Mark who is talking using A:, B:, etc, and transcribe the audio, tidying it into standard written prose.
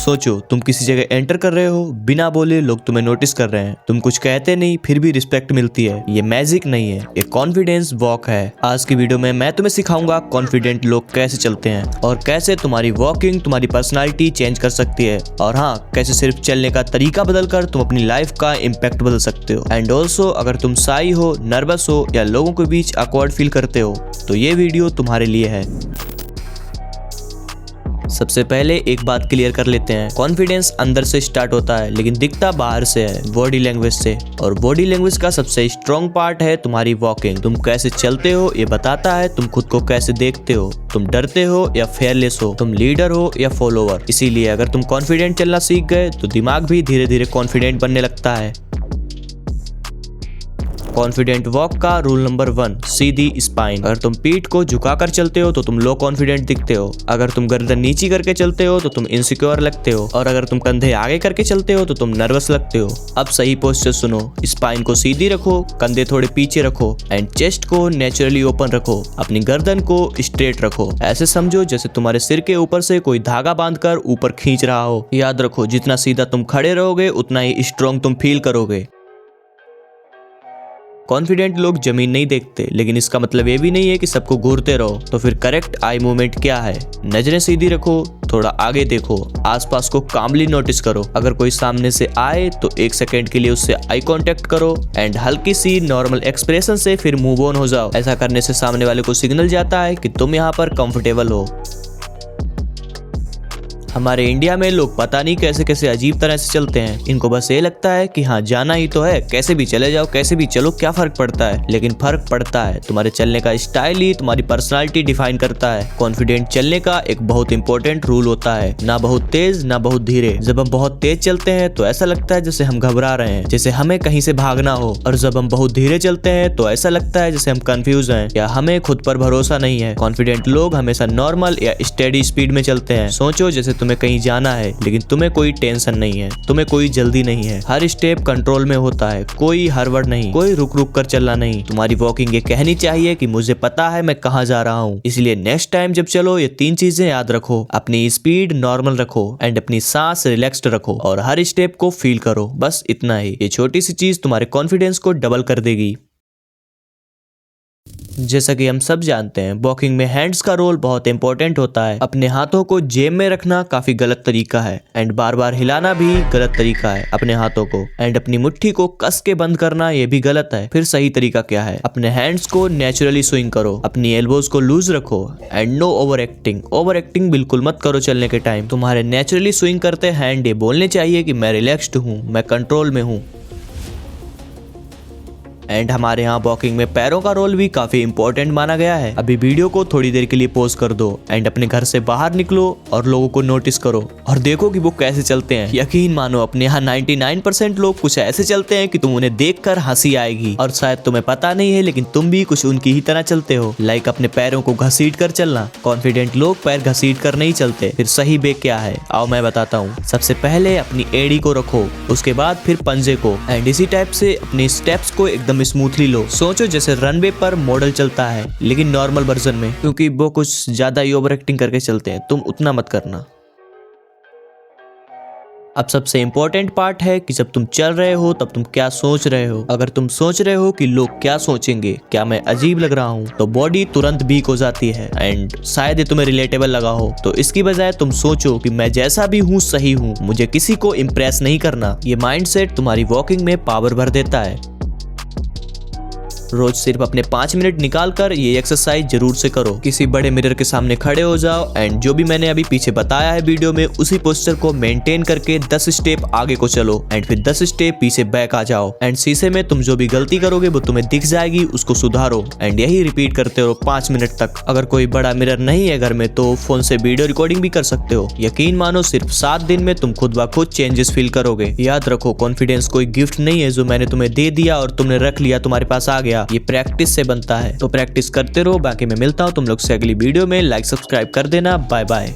A: सोचो, तुम किसी जगह एंटर कर रहे हो, बिना बोले लोग तुम्हें नोटिस कर रहे हैं, तुम कुछ कहते नहीं फिर भी रिस्पेक्ट मिलती है। ये मैजिक नहीं है, ये कॉन्फिडेंस वॉक है। आज की वीडियो में मैं तुम्हें सिखाऊंगा कॉन्फिडेंट लोग कैसे चलते हैं और कैसे तुम्हारी वॉकिंग तुम्हारी पर्सनालिटी चेंज कर सकती है, और हाँ, कैसे सिर्फ चलने का तरीका बदलकर तुम अपनी लाइफ का इम्पैक्ट बदल सकते हो। एंड ऑल्सो अगर तुम शाई हो, नर्वस हो या लोगों के बीच ऑकवर्ड फील करते हो तो ये वीडियो तुम्हारे लिए है। सबसे पहले एक बात क्लियर कर लेते हैं, कॉन्फिडेंस अंदर से स्टार्ट होता है लेकिन दिखता बाहर से है, बॉडी लैंग्वेज से। और बॉडी लैंग्वेज का सबसे स्ट्रॉन्ग पार्ट है तुम्हारी वॉकिंग। तुम कैसे चलते हो ये बताता है तुम खुद को कैसे देखते हो, तुम डरते हो या फेयरलेस हो, तुम लीडर हो या फॉलोवर। इसीलिए अगर तुम कॉन्फिडेंट चलना सीख गए तो दिमाग भी धीरे धीरे कॉन्फिडेंट बनने लगता है। कॉन्फिडेंट वॉक का रूल नंबर 1, सीधी स्पाइन। अगर तुम पीठ को झुकाकर चलते हो तो तुम लो कॉन्फिडेंट दिखते हो। अगर तुम गर्दन नीची करके चलते हो तो तुम इनसिक्योर लगते हो, और अगर तुम कंधे आगे करके चलते हो तो तुम नर्वस लगते हो। अब सही पोस्चर सुनो, स्पाइन को सीधी रखो, कंधे थोड़े पीछे रखो एंड चेस्ट को नेचुरली ओपन रखो। अपनी गर्दन को स्ट्रेट रखो, ऐसे समझो जैसे तुम्हारे सिर के ऊपर से कोई धागा बांधकर ऊपर खींच रहा हो। याद रखो, जितना सीधा तुम खड़े रहोगे उतना ही स्ट्रॉन्ग तुम फील करोगे। कॉन्फिडेंट लोग जमीन नहीं देखते, लेकिन इसका मतलब ये भी नहीं है कि सबको घूरते रहो। तो फिर करेक्ट आई मूवमेंट क्या है? नजरें सीधी रखो, थोड़ा आगे देखो, आसपास को कामली नोटिस करो। अगर कोई सामने से आए तो 1 सेकेंड के लिए उससे आई कांटेक्ट करो एंड हल्की सी नॉर्मल एक्सप्रेशन से फिर मूव ऑन हो जाओ। ऐसा करने से सामने वाले को सिग्नल जाता है कि तुम यहाँ पर कंफर्टेबल हो। हमारे इंडिया में लोग पता नहीं कैसे कैसे अजीब तरह से चलते हैं। इनको बस ये लगता है कि हाँ, जाना ही तो है, कैसे भी चले जाओ, कैसे भी चलो, क्या फर्क पड़ता है। लेकिन फर्क पड़ता है, तुम्हारे चलने का स्टाइल ही तुम्हारी पर्सनालिटी डिफाइन करता है। कॉन्फिडेंट चलने का एक बहुत इंपॉर्टेंट रूल होता है, ना बहुत तेज ना बहुत धीरे। जब हम बहुत तेज चलते हैं तो ऐसा लगता है जैसे हम घबरा रहे हैं, जैसे हमें कहीं से भागना हो, और जब हम बहुत धीरे चलते हैं तो ऐसा लगता है जैसे हम कंफ्यूज हैं या हमें खुद पर भरोसा नहीं है। कॉन्फिडेंट लोग हमेशा नॉर्मल या स्टेडी स्पीड में चलते हैं। सोचो जैसे तुम्हें कहीं जाना है लेकिन तुम्हें कोई टेंशन नहीं है, तुम्हें कोई जल्दी नहीं है, हर स्टेप कंट्रोल में होता है, कोई हड़बड़ नहीं, कोई रुक रुक कर चलना नहीं। तुम्हारी वॉकिंग ये कहनी चाहिए कि मुझे पता है मैं कहाँ जा रहा हूँ। इसलिए नेक्स्ट टाइम जब चलो ये 3 चीजें याद रखो, अपनी स्पीड नॉर्मल रखो एंड अपनी सांस रिलैक्स्ड रखो और हर स्टेप को फील करो। बस इतना ही, ये छोटी सी चीज तुम्हारे कॉन्फिडेंस को डबल कर देगी। जैसा कि हम सब जानते हैं, वॉकिंग में हैंड्स का रोल बहुत इंपॉर्टेंट होता है। अपने हाथों को जेब में रखना काफी गलत तरीका है एंड बार बार हिलाना भी गलत तरीका है अपने हाथों को, एंड अपनी मुट्ठी को कस के बंद करना ये भी गलत है। फिर सही तरीका क्या है? अपने हैंड्स को नेचुरली स्विंग करो, अपनी एल्बोज को लूज रखो and no over acting. Over acting बिल्कुल मत करो चलने के टाइम। तुम्हारे नेचुरली स्विंग करते हैंड ये बोलने चाहिए कि मैं रिलैक्स्ड हूँ, मैं कंट्रोल में हूँ। एंड हमारे यहाँ वॉकिंग में पैरों का रोल भी काफी इंपॉर्टेंट माना गया है। अभी वीडियो को थोड़ी देर के लिए पॉज कर दो एंड अपने घर से बाहर निकलो और लोगों को नोटिस करो और देखो कि वो कैसे चलते हैं। यकीन मानो, अपने यहाँ 99% लोग कुछ ऐसे चलते हैं कि तुम उन्हें देखकर हंसी आएगी, और शायद तुम्हें पता नहीं है लेकिन तुम भी कुछ उनकी ही तरह चलते हो। लाइक अपने पैरों को घसीट कर चलना। कॉन्फिडेंट लोग पैर घसीट कर नहीं चलते। फिर सही वे क्या है आओ मैं बताता हूँ। सबसे पहले अपनी एड़ी को रखो, उसके बाद फिर पंजे को, एंड इसी टाइप से अपने स्टेप्स को एकदम स्मूथली लो। सोचो जैसे रनवे पर मॉडल चलता है लेकिन नॉर्मल वर्जन में, क्योंकि वो कुछ ज्यादा ही ओवर एक्टिंग करके चलते हैं, तुम उतना मत करना। अब सबसे इंपॉर्टेंट पार्ट है कि जब तुम चल रहे हो तब तुम क्या सोच रहे हो। अगर तुम सोच रहे हो कि लोग क्या सोचेंगे, क्या मैं अजीब लग रहा हूँ, तो बॉडी तुरंत वीक हो जाती है एंड शायद ये तुम्हें रिलेटेबल लगा हो। तो इसकी बजाय तुम सोचो कि मैं जैसा भी हूँ सही हूँ, मुझे किसी को इम्प्रेस नहीं करना। ये माइंडसेट तुम्हारी वॉकिंग में पावर भर देता है। रोज सिर्फ अपने 5 मिनट निकाल कर ये एक्सरसाइज जरूर से करो। किसी बड़े मिरर के सामने खड़े हो जाओ एंड जो भी मैंने अभी पीछे बताया है वीडियो में, उसी पोस्चर को मेंटेन करके 10 स्टेप आगे को चलो एंड फिर 10 स्टेप पीछे बैक आ जाओ एंड शीशे में तुम जो भी गलती करोगे वो तुम्हें दिख जाएगी, उसको सुधारो एंड यही रिपीट करते रहो 5 मिनट तक। अगर कोई बड़ा मिरर नहीं है घर में तो फोन से वीडियो रिकॉर्डिंग भी कर सकते हो। यकीन मानो, सिर्फ 7 दिन में तुम खुद ब खुद चेंजेस फील करोगे। याद रखो, कॉन्फिडेंस कोई गिफ्ट नहीं है जो मैंने तुम्हें दे दिया और तुमने रख लिया, तुम्हारे पास आ गया। ये प्रैक्टिस से बनता है, तो प्रैक्टिस करते रहो। बाकी मैं मिलता हूँ तुम लोग से अगली वीडियो में। लाइक सब्सक्राइब कर देना। Bye bye.